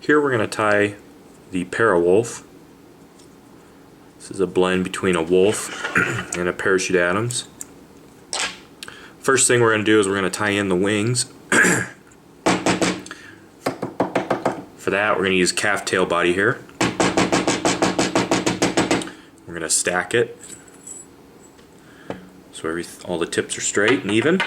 Here we're going to tie the Parawulff. This is a blend between a wolf and a parachute Adams. First thing we're going to do is we're going to tie in the wings. For that we're going to use calf tail body here. We're going to stack it so all the tips are straight and even.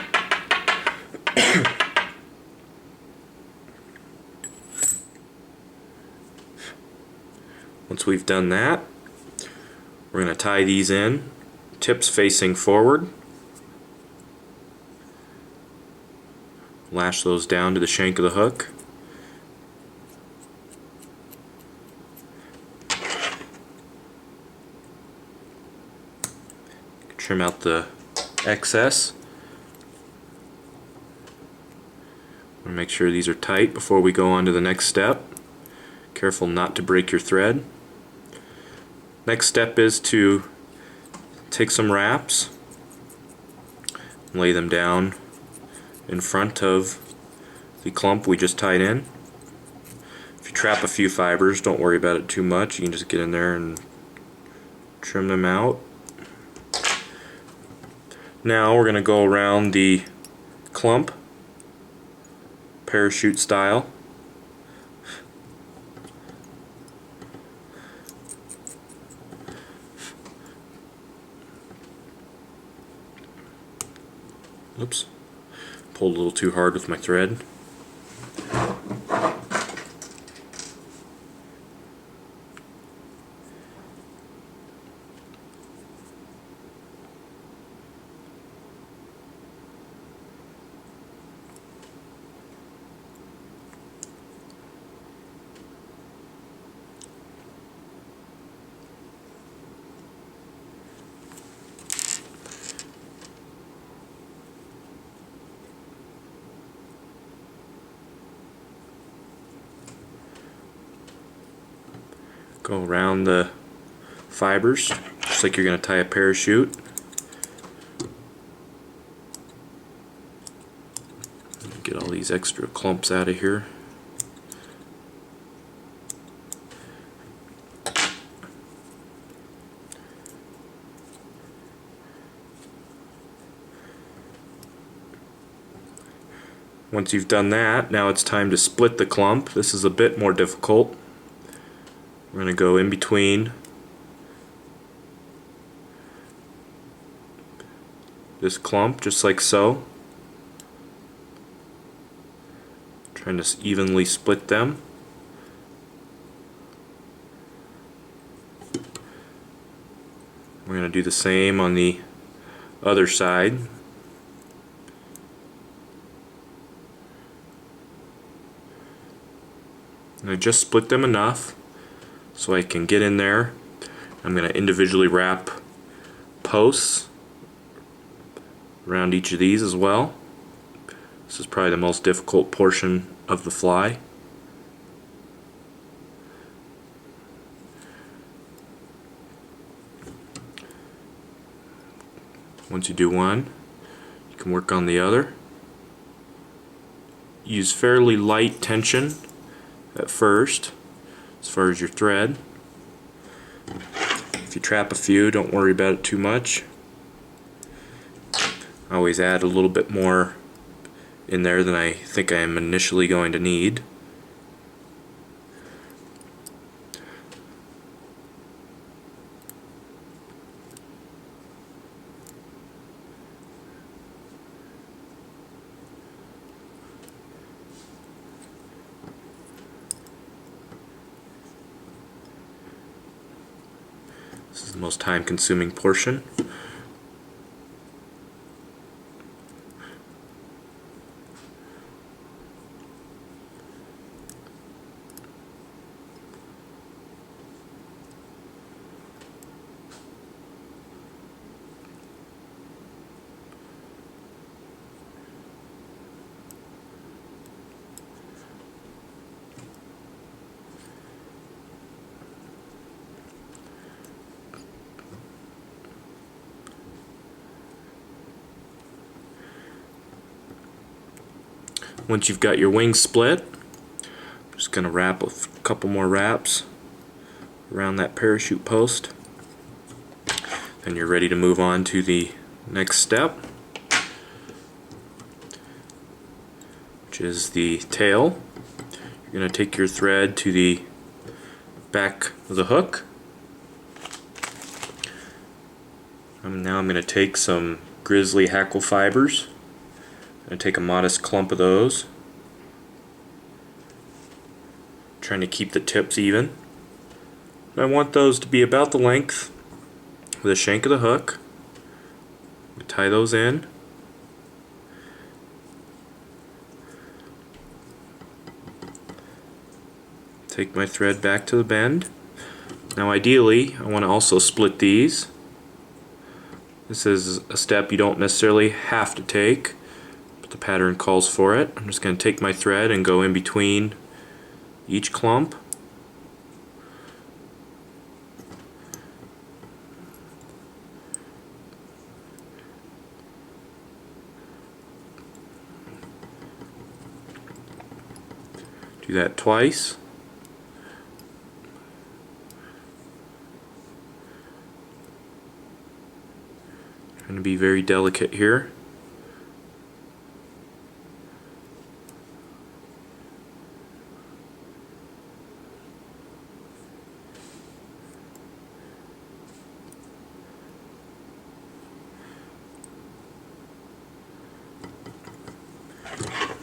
Once we've done that, we're going to tie these in, tips facing forward. Lash those down to the shank of the hook. Trim out the excess. Make sure these are tight before we go on to the next step. Careful not to break your thread. Next step is to take some wraps, lay them down in front of the clump we just tied in. If you trap a few fibers, don't worry about it too much. You can just get in there and trim them out. Now we're going to go around the clump, parachute style. Oops, pulled a little too hard with my thread. Go around the fibers just like you're going to tie a parachute. Get all these extra clumps out of here. Once you've done that, now it's time to split the clump. This is a bit more difficult. We're going to go in between this clump, just like so. Trying to evenly split them. We're going to do the same on the other side. And I just split them enough so I can get in there. I'm going to individually wrap posts around each of these as well. This is probably the most difficult portion of the fly. Once you do one, you can work on the other. Use fairly light tension at first as far as your thread. If you trap a few, don't worry about it too much. I always add a little bit more in there than I think I am initially going to need. This is the most time-consuming portion. Once you've got your wings split, just Just going to wrap a couple more wraps around that parachute post. Then you're ready to move on to the next step, which is the tail. You're going to take your thread to the back of the hook. Now I'm going to take some Grizzly Hackle fibers. I'm going to take a modest clump of those, trying to keep the tips even. And I want those to be about the length of the shank of the hook. Tie those in. Take my thread back to the bend. Now ideally I want to also split these. This is a step you don't necessarily have to take, but the pattern calls for it. I'm just going to take my thread and go in between each clump. Do that twice. Trying to be very delicate here.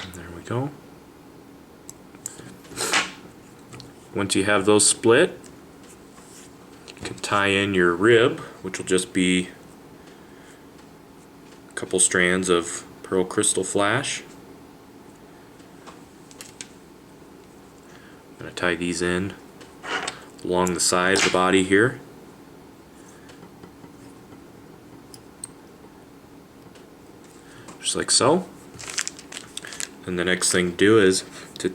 And there we go. Once you have those split, you can tie in your rib, which will just be a couple strands of pearl crystal flash. I'm going to tie these in along the side of the body here. Just like so. And the next thing to do is to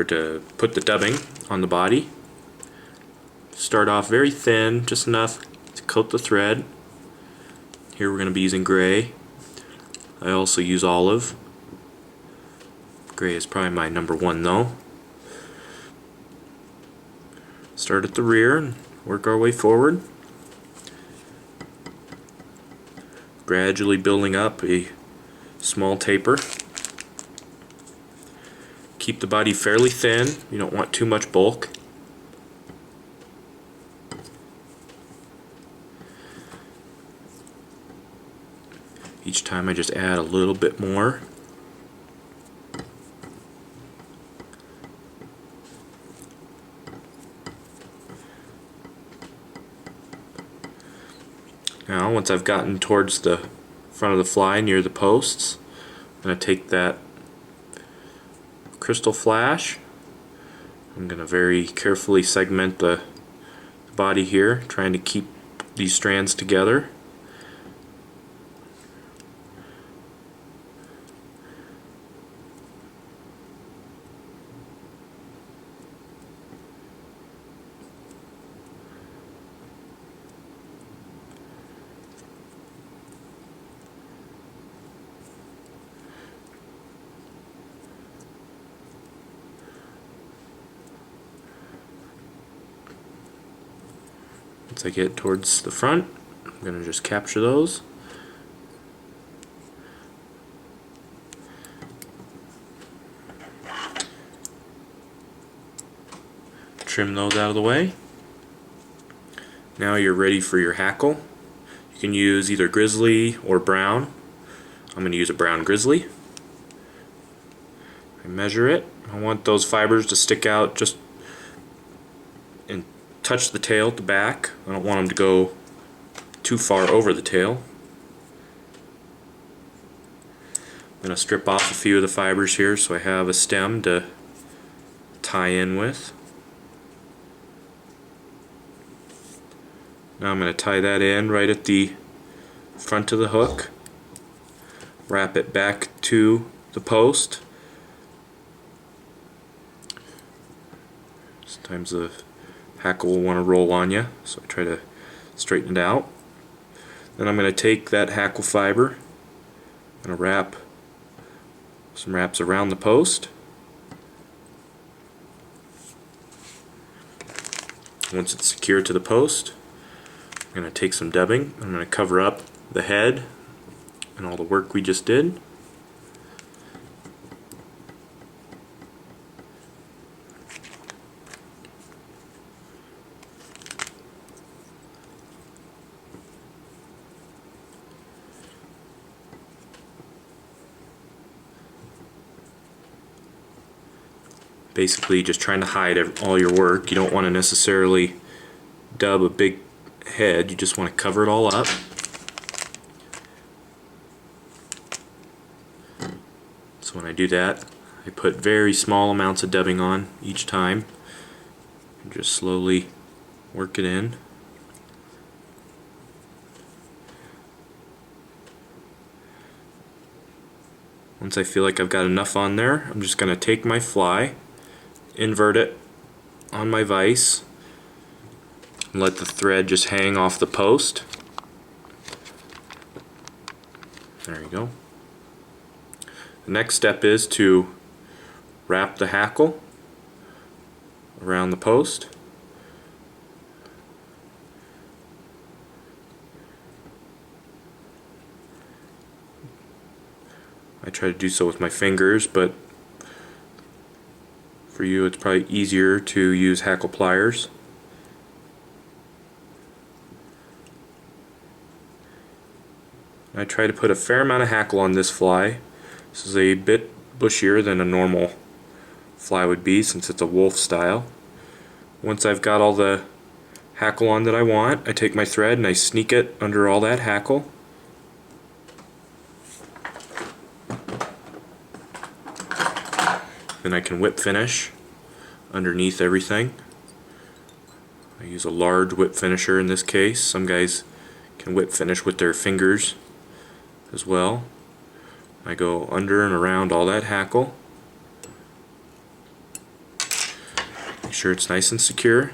to put the dubbing on the body. Start off very thin, just enough to coat the thread. Here we're going to be using gray. I also use olive. Gray is probably my #1 though. Start at the rear and work our way forward, gradually building up a small taper. Keep the body fairly thin, you don't want too much bulk. Each time I just add a little bit more. Now once I've gotten towards the front of the fly near the posts, I'm going to take that crystal flash. I'm going to very carefully segment the body here, trying to keep these strands together. Once I get towards the front, I'm going to just capture those. Trim those out of the way. Now you're ready for your hackle. You can use either Grizzly or brown. I'm going to use a brown Grizzly. I measure it. I want those fibers to stick out just and touch the tail at the back. I don't want them to go too far over the tail. I'm going to strip off a few of the fibers here so I have a stem to tie in with. Now I'm going to tie that in right at the front of the hook. Wrap it back to the post. Sometimes the hackle will want to roll on you, so I try to straighten it out. Then I'm going to take that hackle fiber, I'm going to wrap some wraps around the post, once it's secured to the post, I'm going to take some dubbing. I'm going to cover up the head and all the work we just did. Basically just trying to hide all your work. You don't want to necessarily dub a big head, you just want to cover it all up. So when I do that, I put very small amounts of dubbing on each time and just slowly work it in. Once I feel like I've got enough on there, I'm just going to take my fly, invert it on my vise, and let the thread just hang off the post. There you go. The next step is to wrap the hackle around the post. I try to do so with my fingers, but for you it's probably easier to use hackle pliers. I try to put a fair amount of hackle on this fly. This is a bit bushier than a normal fly would be since it's a wolf style. Once I've got all the hackle on that I want, I take my thread and I sneak it under all that hackle. Then I can whip finish underneath everything. I use a large whip finisher in this case. Some guys can whip finish with their fingers as well. I go under and around all that hackle. Make sure it's nice and secure.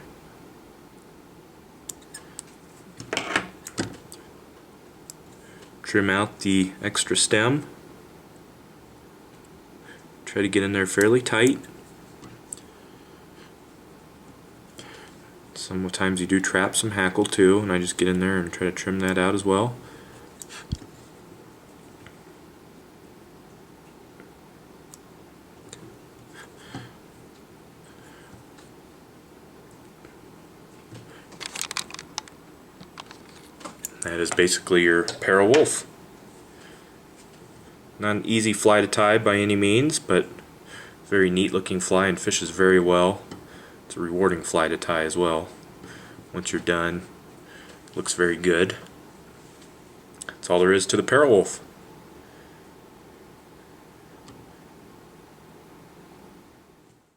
Trim out the extra stem. Try to get in there fairly tight. Sometimes you do trap some hackle too, and I just get in there and try to trim that out as well. That is basically your Parawulff. Not an easy fly to tie by any means, but very neat looking fly and fishes very well. It's a rewarding fly to tie as well. Once you're done, looks very good. That's all there is to the Parawulff.